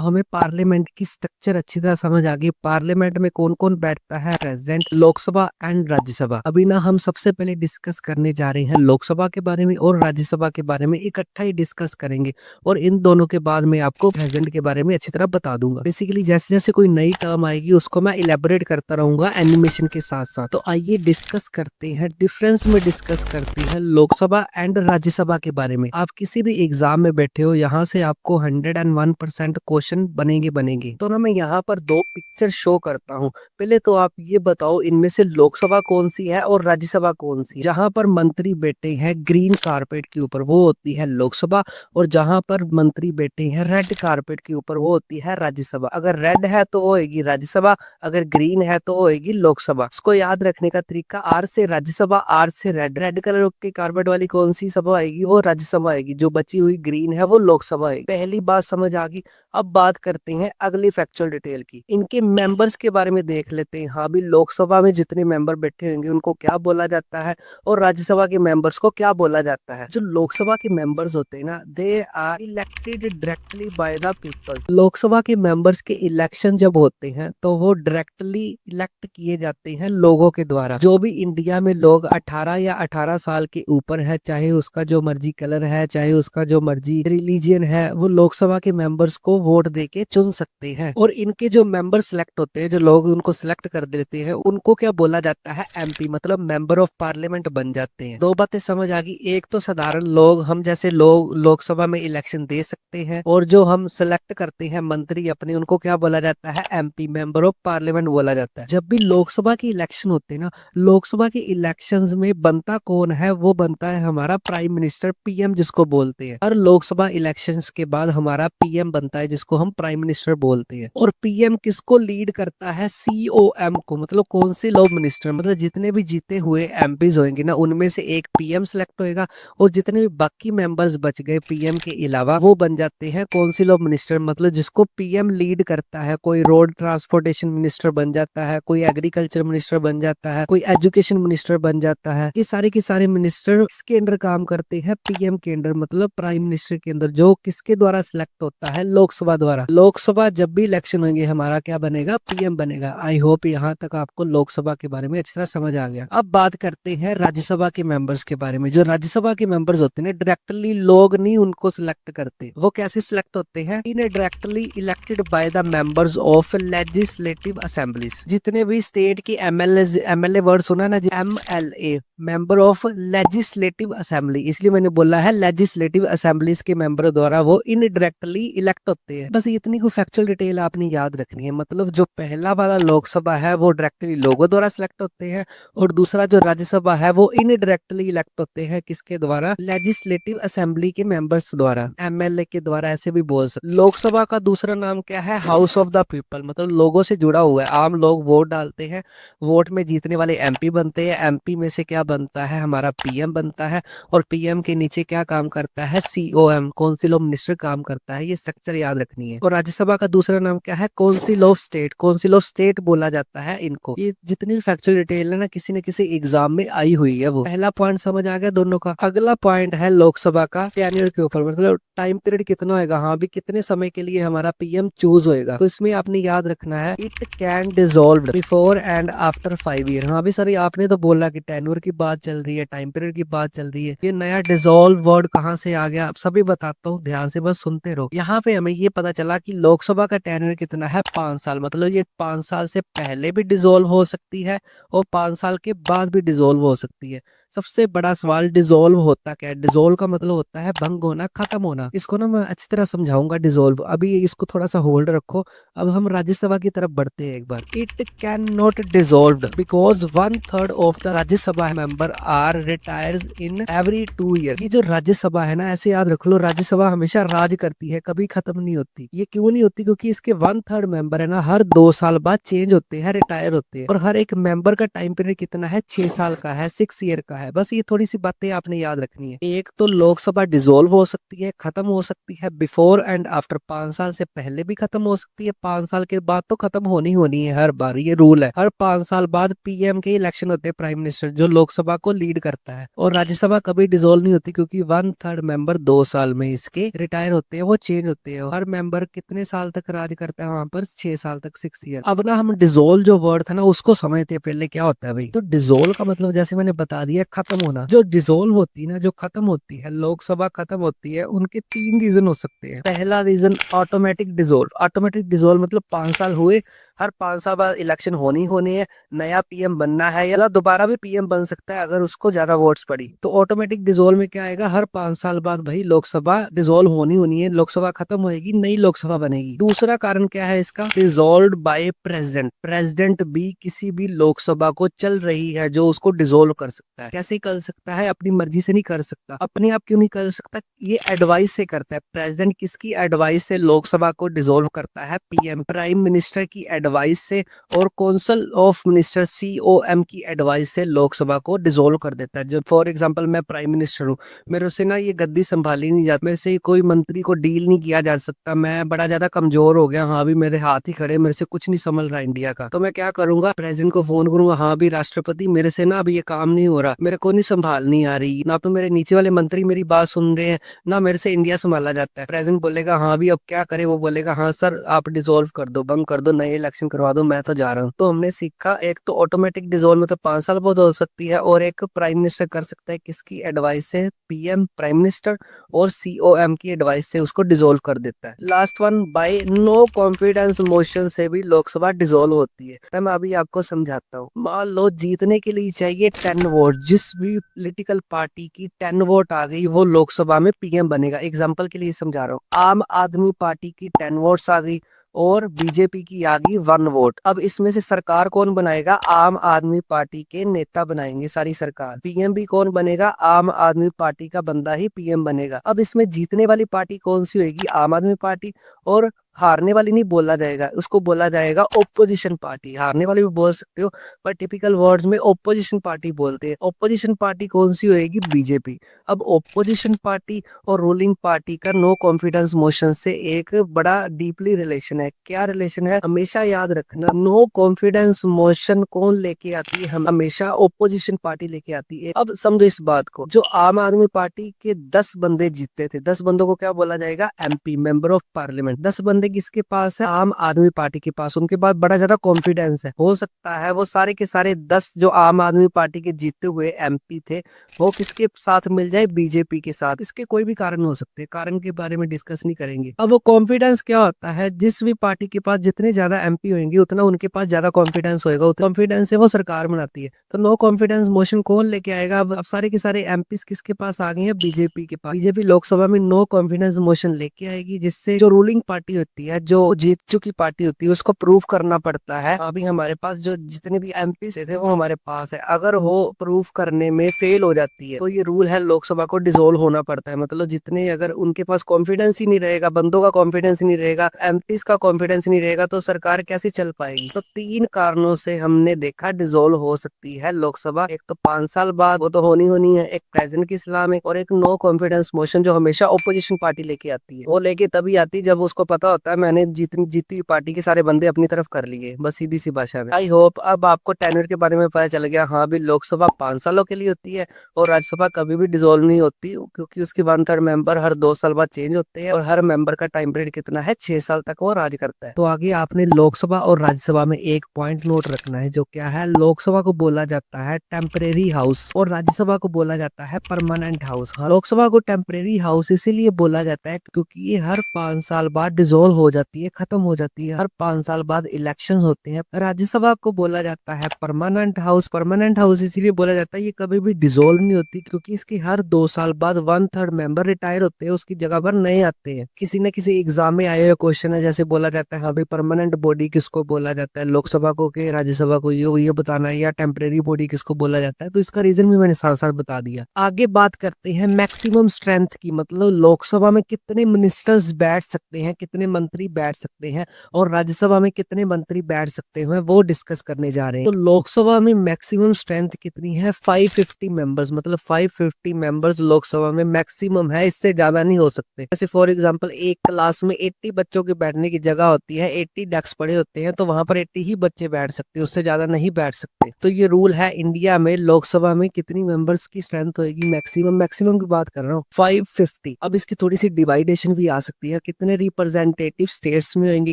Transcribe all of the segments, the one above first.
तो हमें पार्लियामेंट की स्ट्रक्चर अच्छी तरह समझ आ गई। पार्लियामेंट में कौन कौन बैठता है, प्रेसिडेंट, लोकसभा एंड राज्यसभा। अभी ना हम सबसे पहले डिस्कस करने जा रहे हैं लोकसभा के बारे में और राज्यसभा के बारे में, इकट्ठा ही डिस्कस करेंगे। और इन दोनों के बाद मैं आपको प्रेसिडेंट के बारे में अच्छी तरह बता दूंगा। बेसिकली जैसे जैसे कोई नई टर्म आएगी उसको मैं इलेबोरेट करता रहूंगा एनिमेशन के साथ साथ। तो आइए डिस्कस करते हैं, डिफरेंस में डिस्कस करते हैं लोकसभा एंड राज्यसभा के बारे में। आप किसी भी एग्जाम में बैठे हो, यहाँ से आपको 101% क्वेश्चन बनेंगे। तो ना मैं यहाँ पर दो पिक्चर शो करता हूँ। पहले तो आप ये बताओ इनमें से लोकसभा कौन सी है और राज्यसभा कौन सी। जहाँ पर मंत्री बैठे हैं ग्रीन कारपेट के ऊपर वो होती है लोकसभा, और जहाँ पर मंत्री बैठे हैं रेड कारपेट के ऊपर वो होती है राज्यसभा। अगर रेड है तो वो होगी राज्यसभा, अगर ग्रीन है तो वो होगी लोकसभा। इसको याद रखने का तरीका, आर से राज्यसभा, आर से रेड। रेड कलर के कारपेट वाली कौन सी सभा आएगी, वो राज्यसभा आएगी। जो बची हुई ग्रीन है वो लोकसभा आएगी। पहली बात समझ आ गई। अब बात करते हैं अगली फैक्चुअल डिटेल की। इनके मेंबर्स के बारे में देख लेते हैं। हाँ भी लोकसभा में जितने मेंबर बैठे होंगे उनको क्या बोला जाता है, और राज्यसभा के मेंबर्स को क्या बोला जाता है। जो लोकसभा के मेंबर्स होते हैं ना, they are elected directly by the peoples. Lok Sabha के मेंबर्स के इलेक्शन जब होते हैं तो वो डायरेक्टली इलेक्ट किए जाते हैं लोगों के द्वारा। जो भी इंडिया में लोग 18 या 18 साल के ऊपर है, चाहे उसका जो मर्जी कलर है, चाहे उसका जो मर्जी रिलीजियन है, वो लोकसभा के मेंबर्स को वोट देके चुन सकते हैं। और इनके जो मेंबर सिलेक्ट होते हैं, जो लोग उनको सिलेक्ट कर देते हैं, उनको क्या बोला जाता है, एमपी, मतलब मेंबर ऑफ पार्लियामेंट बन जाते हैं। दो बातें समझ आ गई। एक तो साधारण लोग, हम जैसे लोग लोकसभा में इलेक्शन दे सकते हैं, और जो हम सिलेक्ट करते हैं मंत्री अपने, उनको क्या बोला जाता है, एमपी, मेंबर ऑफ पार्लियामेंट बोला जाता है। जब भी लोकसभा की इलेक्शन होते हैं ना, लोकसभा के इलेक्शंस में बनता कौन है, वो बनता है हमारा प्राइम मिनिस्टर, पीएम जिसको बोलते हैं। हर लोकसभा इलेक्शंस के बाद हमारा पीएम बनता है जिसको हम प्राइम मिनिस्टर बोलते हैं। और पीएम किसको लीड करता है, सीओएम को, मतलब कौन सी लॉ मिनिस्टर, मतलब जितने भी जीते हुए एमपीज होंगे ना, उनमें से एक पीएम सेलेक्ट होएगा, और जितने भी बाकी मेंबर्स बच गए पीएम के अलावा, वो बन जाते हैं काउंसिल ऑफ मिनिस्टर, मतलब जिसको पीएम लीड करता है। कोई रोड ट्रांसपोर्टेशन मिनिस्टर बन जाता है, कोई एग्रीकल्चर मिनिस्टर बन जाता है, कोई एजुकेशन मिनिस्टर बन जाता है। ये सारे के सारे मिनिस्टर किसके अंडर काम करते हैं, पीएम के अंडर, मतलब प्राइम मिनिस्टर के अंदर, जो किसके द्वारा सिलेक्ट होता है, लोकसभा द्वारा। लोकसभा जब भी इलेक्शन होंगे हमारा क्या बनेगा, पीएम बनेगा। आई होप यहाँ तक आपको लोकसभा के बारे में अच्छी तरह समझ आ गया। अब बात करते हैं राज्यसभा के मेंबर्स के बारे में। जो राज्यसभा के मेंबर्स होते हैं डायरेक्टली लोग नहीं उनको सिलेक्ट करते। वो कैसे सिलेक्ट होते हैं, इन्हें directly elected by the members of legislative assemblies. जितने भी स्टेट के एमएलए वर्ड सुना ना, MLA, member of legislative assembly, इसलिए मैंने बोला है लेजिस्लेटिव असेंबलीज के मेंबर द्वारा वो इनडायरेक्टली इलेक्ट होते हैं। बस इतनी को फैक्चुअल डिटेल आपने याद रखनी है। मतलब जो पहला वाला लोकसभा है वो डायरेक्टली लोगों द्वारा सिलेक्ट होते हैं, और दूसरा जो राज्यसभा है वो इनडायरेक्टली इलेक्ट होते हैं, किसके द्वारा, लेजिस्लेटिव असेंबली के मेंबर्स द्वारा, एमएलए के द्वारा, ऐसे भी बोल सकते। लोकसभा का दूसरा नाम क्या है, हाउस ऑफ द पीपल, मतलब लोगों से जुड़ा हुआ है। आम लोग वोट डालते हैं, वोट में जीतने वाले एमपी बनते हैं, एमपी में से क्या बनता है, हमारा पीएम बनता है, और पीएम के नीचे क्या काम करता है, सीओएम, काउंसिल ऑफ मिनिस्टर काम करता है। ये स्ट्रक्चर याद रखनी है। और राज्यसभा का दूसरा नाम क्या है, council of state, council of state बोला जाता है इनको। ये जितनी भी फैक्चुअल डिटेल है ना, किसी न किसी एग्जाम में आई हुई है। वो पहला पॉइंट समझ आ गया दोनों का। अगला पॉइंट है लोकसभा का टेन्योर के ऊपर, मतलब टाइम पीरियड कितना होगा, हाँ भी कितने समय के लिए हमारा पीएम चूज होएगा। तो इसमें आपने याद रखना है, it can dissolve before and after 5 year. हाँ भी सर, आपने तो बोला कि टेन्योर की बात चल रही है, टाइम पीरियड की बात चल रही है, ये नया डिसॉल्व वर्ड कहाँ से आ गया, आप सभी बताता हूँ, ध्यान से बस सुनते रहो। यहाँ पे हमें ये पता चला कि लोकसभा का टेन्योर कितना है, 5 साल। मतलब ये 5 साल से पहले भी डिसॉल्व हो सकती है और 5 साल के बाद भी डिसॉल्व हो सकती है। सबसे बड़ा सवाल, डिसॉल्व होता क्या है। डिसॉल्व का मतलब होता है भंग होना, खत्म होना। इसको ना मैं अच्छी तरह समझाऊंगा डिसॉल्व। अभी इसको थोड़ा सा होल्ड रखो। अब हम राज्यसभा की तरफ बढ़ते हैं एक बार। It can not dissolve because 1/3 of the Rajya Sabha member are retires in every 2 year. ये जो राज्यसभा है ना, ऐसे याद रख लो, राज्यसभा हमेशा राज करती है, कभी खत्म नहीं होती। ये क्यों नहीं होती, क्योंकि इसके 1/3 मेंबर है ना, हर 2 साल बाद चेंज होते हैं, रिटायर होते हैं। और हर एक मेंबर का टाइम पीरियड कितना है, 6 साल का है, 6 ईयर का है। है। बस ये थोड़ी सी बातें आपने याद रखनी है। एक तो लोकसभा डिसॉल्व हो सकती है, खत्म हो सकती है बिफोर एंड आफ्टर। 5 साल से पहले भी खत्म हो सकती है, 5 साल के बाद तो खत्म होनी है हर बार, ये रूल है। हर 5 साल बाद पीएम के इलेक्शन होते हैं, प्राइम मिनिस्टर जो लोकसभा को लीड करता है। और राज्यसभा कभी डिसॉल्व नहीं होती, क्योंकि 1/3 मेंबर 2 साल में इसके रिटायर होते हैं, वो चेंज होते हैं। हर मेंबर कितने साल तक राज करता है वहां पर? 6 साल तक, 6 ईयर। अब ना हम डिसॉल्व जो वर्ड था ना उसको समझते हैं पहले क्या होता है भाई। तो डिसॉल्व का मतलब जैसे मैंने बता दिया, खत्म होना। जो डिसॉल्व होती है ना, जो खत्म होती है, लोकसभा खत्म होती है, उनके 3 रीजन हो सकते हैं। पहला reason automatic dissolve. Automatic dissolve मतलब 5 साल हुए, हर 5 साल बाद इलेक्शन होनी है, नया पीएम बनना है, या दोबारा भी पीएम बन सकता है अगर उसको ज्यादा वोट्स पड़ी। तो ऑटोमेटिक डिसॉल्व में क्या आएगा? हर 5 साल बाद भाई लोकसभा डिसॉल्व होनी है, लोकसभा खत्म होएगी, नई लोकसभा बनेगी। दूसरा कारण क्या है इसका? Dissolve by president. प्रेसिडेंट भी किसी भी लोकसभा को चल रही है जो उसको डिसॉल्व कर सकता है। कैसे कर सकता है? अपनी मर्जी से नहीं कर सकता। अपने आप क्यों नहीं कर सकता? ये एडवाइस से करता है। प्रेसिडेंट किसकी एडवाइस से लोकसभा को डिसॉल्व करता है? पीएम, प्राइम मिनिस्टर की एडवाइस से, और काउंसिल ऑफ मिनिस्टर सीओएम की एडवाइस से लोकसभा को डिसॉल्व कर देता है। जब फॉर एग्जांपल मैं प्राइम मिनिस्टर हूँ, मेरे से ना ये गद्दी संभाली नहीं जाती, मेरे से कोई मंत्री को डील नहीं किया जा सकता, मैं बड़ा ज्यादा कमजोर हो गया, हाँ भी मेरे हाथ ही खड़े, मेरे से कुछ नहीं संभल रहा इंडिया का। तो मैं क्या करूंगा? प्रेसिडेंट को फोन करूंगा, हाँ भी राष्ट्रपति मेरे से ना अभी ये काम नहीं हो रहा, मेरे को नहीं संभाल नहीं आ रही, ना तो मेरे नीचे वाले मंत्री मेरी बात सुन रहे हैं, ना मेरे से इंडिया संभाला जाता है। प्रेसिडेंट बोलेगा हाँ भी अब क्या करे? वो बोलेगा हाँ सर आप डिसॉल्व कर दो, बंद कर दो, नए इलेक्शन करवा दो, मैं तो जा रहा हूँ। तो हमने सीखा, एक तो ऑटोमेटिक डिसॉल्व में तो 5 साल बहुत हो सकती है, और एक प्राइम मिनिस्टर कर सकता है, किसकी एडवाइस से? पीएम, प्राइम मिनिस्टर और सीओएम की एडवाइस से उसको डिसॉल्व कर देता है। Last one, by no confidence motion से भी लोकसभा डिसॉल्व होती है। तो मैं अभी आपको समझाता हूँ। मान लो जीतने के लिए चाहिए 10 वोट, जिस भी पॉलिटिकल पार्टी की 10 वोट आ गई वो लोकसभा में पीएम बनेगा। एग्जाम्पल के लिए समझा रहा हूँ, आम आदमी पार्टी की 10 वोट्स आ गई और बीजेपी की आ गई 1 वोट। अब इसमें से सरकार कौन बनाएगा? आम आदमी पार्टी के नेता बनाएंगे सारी सरकार। पीएम भी कौन बनेगा? आम आदमी पार्टी का बंदा ही पीएम बनेगा। अब इसमें जीतने वाली पार्टी कौन सी होगी? आम आदमी पार्टी। और हारने वाली नहीं बोला जाएगा, उसको बोला जाएगा ओपोजिशन पार्टी। हारने वाली भी बोल सकते हो, पर टिपिकल वर्ड्स में ओपोजिशन पार्टी बोलते हैं। ओपोजिशन पार्टी कौन सी होएगी? बीजेपी। अब ओपोजिशन पार्टी और रूलिंग पार्टी का नो कॉन्फिडेंस मोशन से एक बड़ा डीपली रिलेशन है। क्या रिलेशन है? हमेशा याद रखना, नो कॉन्फिडेंस मोशन कौन लेके आती है? हम हमेशा ओपोजिशन पार्टी लेके आती है। अब समझो इस बात को, जो आम आदमी पार्टी के 10 बंदे जीते थे, 10 बंदों को क्या बोला जाएगा? MP, member of parliament. 10 बंदे किसके पास है? आम आदमी पार्टी के पास। उनके पास बड़ा ज्यादा कॉन्फिडेंस है, हो सकता है वो सारे के सारे 10 जो आम आदमी पार्टी के जीते हुए एमपी थे वो किसके साथ मिल जाए? बीजेपी के साथ। इसके कोई भी कारण हो सकते हैं, कारण के बारे में डिस्कस नहीं करेंगे। अब वो कॉन्फिडेंस क्या होता है? जिस भी पार्टी के पास जितने ज्यादा एमपी होंगे उतना उनके पास ज्यादा कॉन्फिडेंस होगा, उतना कॉन्फिडेंस से वो सरकार बनाती है। तो नो कॉन्फिडेंस मोशन कौन लेके आएगा? अब सारे के सारे एमपी किसके पास आ गए हैं? बीजेपी के पास। बीजेपी लोकसभा में नो कॉन्फिडेंस मोशन लेके आएगी, जिससे जो रूलिंग पार्टी होती है, जो जीत चुकी पार्टी होती है, उसको प्रूव करना पड़ता है अभी हमारे पास जो जितने भी एमपी थे वो हमारे पास है। अगर वो प्रूव करने में फेल हो जाती है तो ये रूल है, लोकसभा को डिसॉल्व होना पड़ता है। मतलब जितने, अगर उनके पास कॉन्फिडेंस ही नहीं रहेगा, बंदों का कॉन्फिडेंस ही नहीं रहेगा, एमपी का कॉन्फिडेंस नहीं रहेगा, तो सरकार कैसे चल पाएगी? तो 3 कारणों से हमने देखा डिसॉल्व हो सकती है लोकसभा। एक तो 5 साल बाद, वो तो होनी है, एक प्रेसिडेंट की सलाह में, और एक नो कॉन्फिडेंस मोशन जो हमेशा ओपोजिशन पार्टी लेके आती है। वो लेके तभी आती है जब उसको पता होता है मैंने जीती पार्टी के सारे बंदे अपनी तरफ कर लिए। बस सीधी सी भाषा में। आई होप अब आपको टेन्योर के बारे में पता चल गया। हाँ भी लोकसभा 5 सालों के लिए होती है, और राज्यसभा कभी भी डिसॉल्व नहीं होती, क्योंकि उसके 1/3 मेंबर हर 2 साल बाद चेंज होते हैं, और हर मेंबर का टाइम पीरियड कितना है? 6 साल तक वो राज करता है। तो आगे आपने लोकसभा और राज्यसभा में एक पॉइंट नोट रखना है, जो क्या है? लोकसभा को बोला जाता है टेम्परेरी हाउस, और राज्यसभा को बोला जाता है परमानेंट हाउस। हाँ, लोकसभा को टेम्परेरी हाउस इसीलिए बोला जाता है क्योंकि ये हर 5 साल बाद डिसॉल्व हो जाती है, खत्म हो जाती है, हर 5 साल बाद इलेक्शन होते हैं। राज्यसभा को बोला जाता है परमानेंट हाउस। परमानेंट हाउस इसलिए बोला जाता है, ये कभी भी डिसॉल्व नहीं होती, क्योंकि इसके हर 2 साल बाद 1/3 मेंबर रिटायर होते हैं, उसकी जगह पर नए आते हैं। किसी न किसी एग्जाम में आए हुए क्वेश्चन है, जैसे बोला जाता है हाँ भाई परमानेंट बॉडी किसको बोला जाता है? लोकसभा को के राज्यसभा को? ये बताना है। या टेम्परेरी बॉडी किसको बोला जाता है? तो इसका रीजन भी मैंने साथ साथ बता दिया। आगे बात करते हैं मैक्सिमम स्ट्रेंथ की, मतलब लोकसभा में कितने मिनिस्टर्स बैठ सकते हैं, कितने मंत्री बैठ सकते हैं और राज्यसभा में कितने मंत्री बैठ सकते हैं वो डिस्कस करने जा रहे हैं। तो लोकसभा में मैक्सिमम स्ट्रेंथ कितनी है? 550 मेंबर्स, मतलब 550 मेंबर्स लोकसभा में मैक्सिमम है, इससे ज्यादा नहीं हो सकते। जैसे फॉर एग्जांपल एक क्लास में 80 बच्चों के बैठने की जगह होती है, 80 डेस्क पड़े होते हैं, तो वहां पर 80 ही बच्चे बैठ सकते हैं, उससे ज्यादा नहीं बैठ सकते। तो ये रूल है इंडिया में। लोकसभा में कितनी मेंबर्स की स्ट्रेंथ होगी? मैक्सिमम की बात कर रहा हूँ 550। अब इसकी थोड़ी सी डिवाइडेशन भी आ सकती है, कितने रिप्रेजेंटेटिव स्टेट्स में होंगे,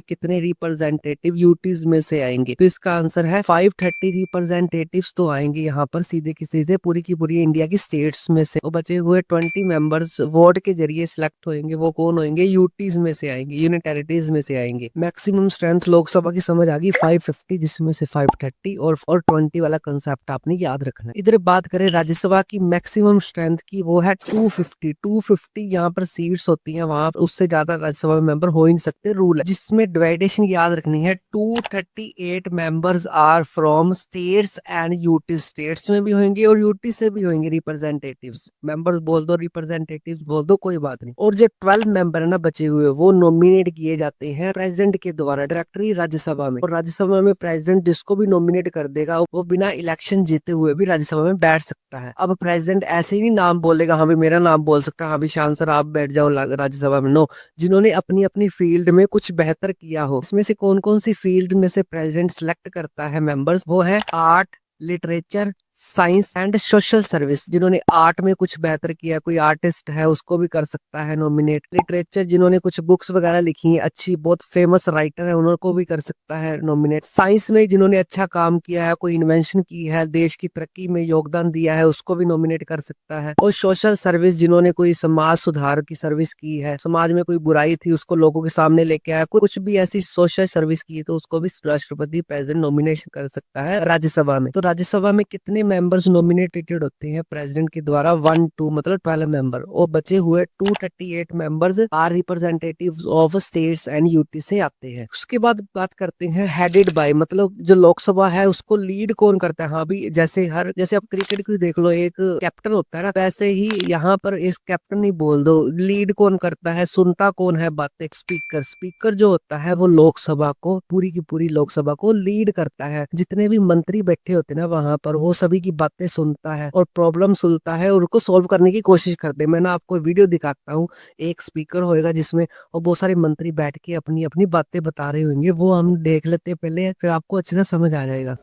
कितने रिप्रेजेंटेटिव यूटीज में से आएंगे। तो इसका आंसर है 530 रिप्रेजेंटेटिव्स तो आएंगे यहाँ पर सीधे की सीधे पूरी की पूरी इंडिया की स्टेट्स में से। और बचे हुए 20 मेंबर्स वोट के जरिए सिलेक्ट होंगे, वो कौन होंगे? यूटीज में से आएंगे, यूनियन टेरिटरीज में से आएंगे। मैक्सिमम स्ट्रेंथ लोकसभा की समझ आ गई 550, जिसमें से 530 और 20 वाला कंसेप्ट आपने याद रखना है। इधर बात करें राज्यसभा की मैक्सिमम स्ट्रेंथ की, वो है 250 यहाँ पर सीट्स होती है, वहां उससे ज्यादा राज्यसभा में मेंबर हो ही नहीं सकते, रूल है। जिसमें डिवाइडेशन याद रखनी है, 238 members are from states and UT. States में भी होंगे और यूटी से भी होंगे रिप्रेजेंटेटिव्स। मेंबर्स बोल दो, रिप्रेजेंटेटिव्स बोल दो, कोई बात नहीं। और जो 12 मेंबर है ना बचे हुए, वो नॉमिनेट किए जाते हैं प्रेसिडेंट के द्वारा डायरेक्टली राज्यसभा में। और राज्यसभा में प्रेसिडेंट जिसको भी नॉमिनेट कर देगा वो बिना इलेक्शन जीते हुए भी राज्यसभा में बैठ सकता है। अब प्रेसिडेंट ऐसे ही नहीं नाम बोलेगा, हाँ भी मेरा नाम बोल सकता है, हाँ भी शान सर आप बैठ जाओ राज्यसभा में। नो, जिन्होंने अपनी अपनी फील्ड में कुछ बेहतर किया हो। इसमें से कौन कौन सी फील्ड में से प्रेसिडेंट सिलेक्ट करता है मेंबर्स? वो है art, literature, science and social service. जिन्होंने आर्ट में कुछ बेहतर किया, कोई आर्टिस्ट है उसको भी कर सकता है नॉमिनेट। लिटरेचर, जिन्होंने कुछ बुक्स वगैरह लिखी है अच्छी, बहुत फेमस राइटर है, उनको भी कर सकता है नॉमिनेट। साइंस में जिन्होंने अच्छा काम किया है, कोई इन्वेंशन की है, देश की तरक्की में योगदान दिया है, उसको भी नॉमिनेट कर सकता है। और सोशल सर्विस, जिन्होंने कोई समाज सुधार की सर्विस की है, समाज में कोई बुराई थी उसको लोगों के सामने लेके आया, कुछ भी ऐसी सोशल सर्विस की है, तो उसको भी राष्ट्रपति प्रेसिडेंट नॉमिनेशन कर सकता है राज्यसभा में। तो राज्यसभा में कितने मेंबर्स नॉमिनेटेड होते हैं प्रेसिडेंट के द्वारा? 1 2 मतलब 12 मेंबर। और बचे हुए 238 members are representatives of states and UT से आते हैं। उसके बाद बात करते हैं हेडेड बाय, मतलब जो लोकसभा है उसको लीड कौन करता है? हाँ भी जैसे आप क्रिकेट को देख लो, एक कैप्टन होता है ना, वैसे ही यहाँ पर इस कैप्टन ही बोल दो। लीड कौन करता है, सुनता कौन है बातें? स्पीकर। स्पीकर जो होता है वो लोकसभा को, पूरी की पूरी लोकसभा को लीड करता है। जितने भी मंत्री बैठे होते हैं ना वहां पर, वो सभी की बातें सुनता है और प्रॉब्लम सुनता है और उनको सॉल्व करने की कोशिश करते हैं। मैं ना आपको वीडियो दिखाता हूँ, एक स्पीकर होएगा जिसमें और बहुत सारे मंत्री बैठ के अपनी अपनी बातें बता रहे होंगे, वो हम देख लेते हैं पहले, फिर आपको अच्छे से समझ आ जाएगा।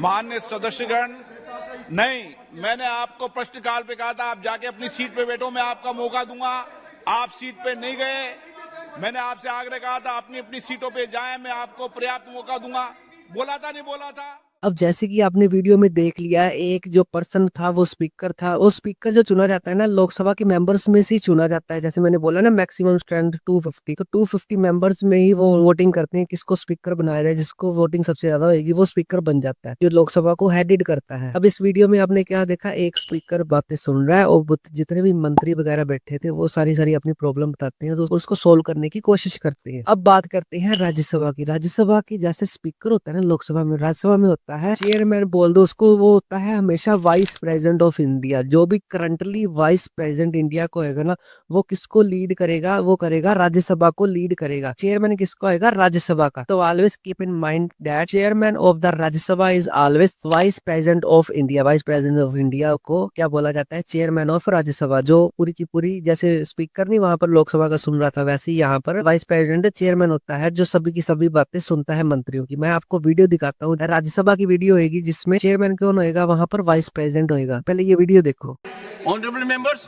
मान्य सदस्यगण, नहीं, मैंने आपको प्रश्नकाल पे कहा था आप जाके अपनी सीट पे बैठो, मैं आपका मौका दूंगा। आप सीट पे नहीं गए। मैंने आपसे आग्रह कहा था अपनी अपनी सीटों पे जाएं, मैं आपको पर्याप्त मौका दूंगा। बोला था नहीं बोला था? अब जैसे कि आपने वीडियो में देख लिया, एक जो पर्सन था वो स्पीकर था। वो स्पीकर जो चुना जाता है ना लोकसभा के मेंबर्स में से ही चुना जाता है। जैसे मैंने बोला ना मैक्सिमम स्ट्रेंथ 250, तो 250 मेंबर्स में ही वो वोटिंग करते हैं किसको स्पीकर बनाया जाए। जिसको वोटिंग सबसे ज्यादा होगी वो स्पीकर बन जाता है, जो लोकसभा को हेडेड करता है। अब इस वीडियो में आपने क्या देखा, एक स्पीकर बातें सुन रहा है और जितने भी मंत्री वगैरह बैठे थे वो सारी अपनी प्रॉब्लम बताते हैं, तो उसको सोल्व करने की कोशिश करते हैं। अब बात करते हैं राज्यसभा की। राज्यसभा की जैसे स्पीकर होता है ना लोकसभा में, राज्यसभा में होता है चेयरमैन बोल दो उसको, वो होता है हमेशा वाइस प्रेसिडेंट ऑफ इंडिया। जो भी करंटली वाइस प्रेसिडेंट इंडिया को होगा ना, वो किसको लीड करेगा? वो करेगा राज्यसभा को लीड करेगा। चेयरमैन किसको आएगा? राज्यसभा का। तो always keep in mind that chairman of the Rajya Sabha is always vice president of India. Vice president of India को क्या बोला जाता है? Chairman of Rajya Sabha. जो पूरी की पूरी जैसे स्पीकर नहीं वहां पर लोकसभा का सुन रहा था, वैसे ही यहाँ पर वाइस प्रेसिडेंट चेयरमैन होता है, जो सभी की सभी बातें सुनता है मंत्रियों की। मैं आपको वीडियो दिखाता हूँ, राज्यसभा की वीडियो होगी जिसमें चेयरमैन कौन होएगा, वहां पर वाइस प्रेसिडेंट होएगा। पहले ये वीडियो देखो। Honorable members,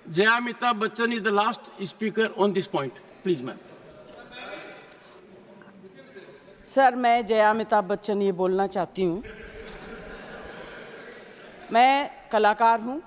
Jaya Amitabh Bachchan is the last speaker on this point. Please, ma'am. Sir, मैं जया अमिताभ बच्चन ये बोलना चाहती हूँ। मैं कलाकार हूँ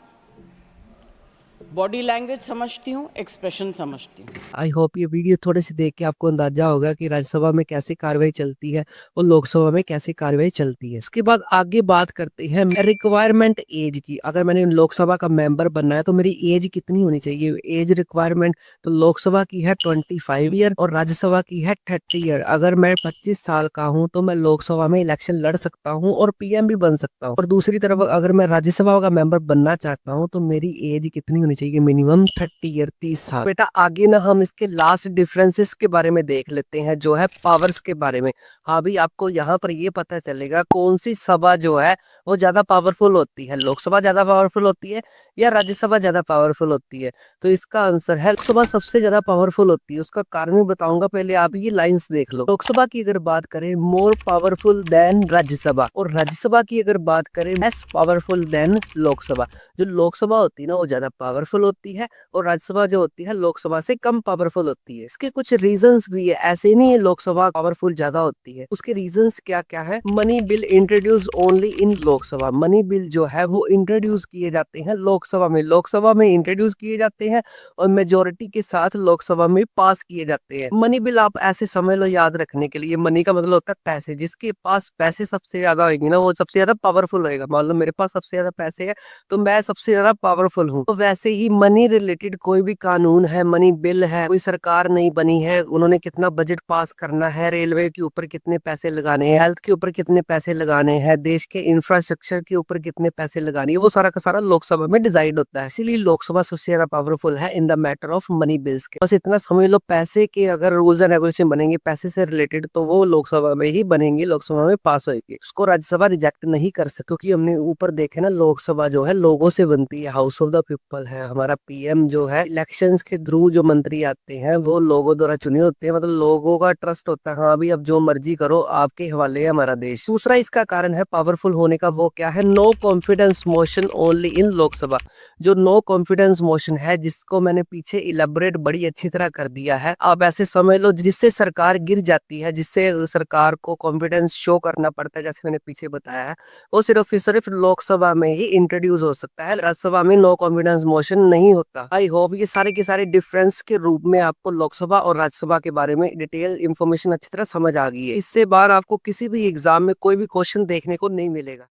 बॉडी लैंग्वेज समझती हूँ, एक्सप्रेशन समझती हूँ। आई होप ये वीडियो थोड़े से देख के आपको अंदाजा होगा कि राज्यसभा में कैसे कार्रवाई चलती है और लोकसभा में कैसे कार्रवाई चलती है। उसके बाद आगे बात करते हैं रिक्वायरमेंट एज की। अगर मैंने लोकसभा का मेंबर बनना है तो मेरी एज कितनी होनी चाहिए? एज रिक्वायरमेंट तो लोकसभा की है 25 ईयर और राज्यसभा की है 30 ईयर। अगर मैं 25 साल का हूँ तो मैं लोकसभा में इलेक्शन लड़ सकता हूँ और पीएम भी बन सकता हूँ। और दूसरी तरफ अगर मैं राज्यसभा का मेंबर बनना चाहता हूँ तो मेरी एज कितनी होनी चाहिए? मिनिमम 30 ईयर, 30 साल। बेटा आगे ना हम इसके लास्ट डिफरेंसेस के बारे में देख लेते हैं, जो है पावर्स के बारे में। हाँ भी आपको यहाँ पर ये पता चलेगा कौन सी सभा जो है वो ज्यादा पावरफुल होती है। लोकसभा ज्यादा पावरफुल होती है या राज्यसभा ज्यादा पावरफुल होती है? तो इसका आंसर है लोकसभा सबसे ज्यादा पावरफुल होती है। उसका कारण मैं बताऊंगा, पहले आप ये लाइंस देख लो। लोकसभा की अगर बात करें मोर पावरफुल देन राज्यसभा, और राज्यसभा की अगर बात करें लेस पावरफुल देन लोकसभा। जो लोकसभा होती है ना वो ज्यादा पावरफुल होती है और राज्यसभा जो होती है लोकसभा से कम पावरफुल होती है। इसके कुछ रीजंस भी है, ऐसे नहीं है लोकसभा पावरफुल ज्यादा होती है। उसके रीजंस क्या क्या है? Money bill introduce only in Lok Sabha. Money bill जो है वो इंट्रोड्यूस किए जाते हैं लोकसभा में इंट्रोड्यूस किए जाते हैं और मेजोरिटी के साथ लोकसभा में पास किए जाते हैं। मनी बिल आप ऐसे समझ लो याद रखने के लिए, मनी का मतलब होता है पैसे। जिसके पास पैसे सबसे ज्यादा होंगे ना वो सबसे ज्यादा पावरफुल होएगा। मान लो मेरे पास सबसे ज्यादा पैसे है तो मैं सबसे ज्यादा पावरफुल हूँ। तो वैसे ही मनी रिलेटेड कोई भी कानून है, मनी बिल है, कोई सरकार नहीं बनी है, उन्होंने कितना बजट पास करना है, रेलवे के ऊपर कितने पैसे लगाने हैं, हेल्थ के ऊपर कितने पैसे लगाने हैं, देश के इंफ्रास्ट्रक्चर के ऊपर कितने पैसे लगाने हैं, वो सारा का सारा लोकसभा में डिसाइड होता है। इसीलिए लोकसभा सबसे ज्यादा पावरफुल है in the matter of money bills के। बस इतना समझ लो, पैसे के अगर रूल्स एंड रेगुलेशन बनेंगे पैसे से रिलेटेड तो वो लोकसभा में ही बनेंगे, लोकसभा में पास होगी। उसको राज्यसभा रिजेक्ट नहीं कर सकती, क्योंकि हमने ऊपर देखे ना लोकसभा जो है लोगों से बनती है, हाउस ऑफ द पीपल है। हमारा पीएम जो है इलेक्शंस के थ्रू जो मंत्री आते हैं वो लोगों द्वारा चुने होते हैं, मतलब लोगों का ट्रस्ट होता है। हाँ भी अब जो मर्जी करो, आपके हवाले है हमारा देश। दूसरा इसका कारण है पावरफुल होने का, वो क्या है? No confidence motion only in Lok Sabha. जो नो कॉन्फिडेंस मोशन है, जिसको मैंने पीछे इलेबोरेट बड़ी अच्छी तरह कर दिया है, आप ऐसे समझ लो जिससे सरकार गिर जाती है, जिससे सरकार को कॉन्फिडेंस शो करना पड़ता है, जैसे मैंने पीछे बताया है, वो सिर्फ लोकसभा में ही इंट्रोड्यूस हो सकता है। राज्यसभा में नो कॉन्फिडेंस मोशन नहीं होता। आई होप ये सारे के सारे डिफरेंस के रूप में आपको लोकसभा और राज्यसभा के बारे में डिटेल इंफॉर्मेशन अच्छी तरह समझ आ गई है। इससे बाहर आपको किसी भी एग्जाम में कोई भी क्वेश्चन देखने को नहीं मिलेगा।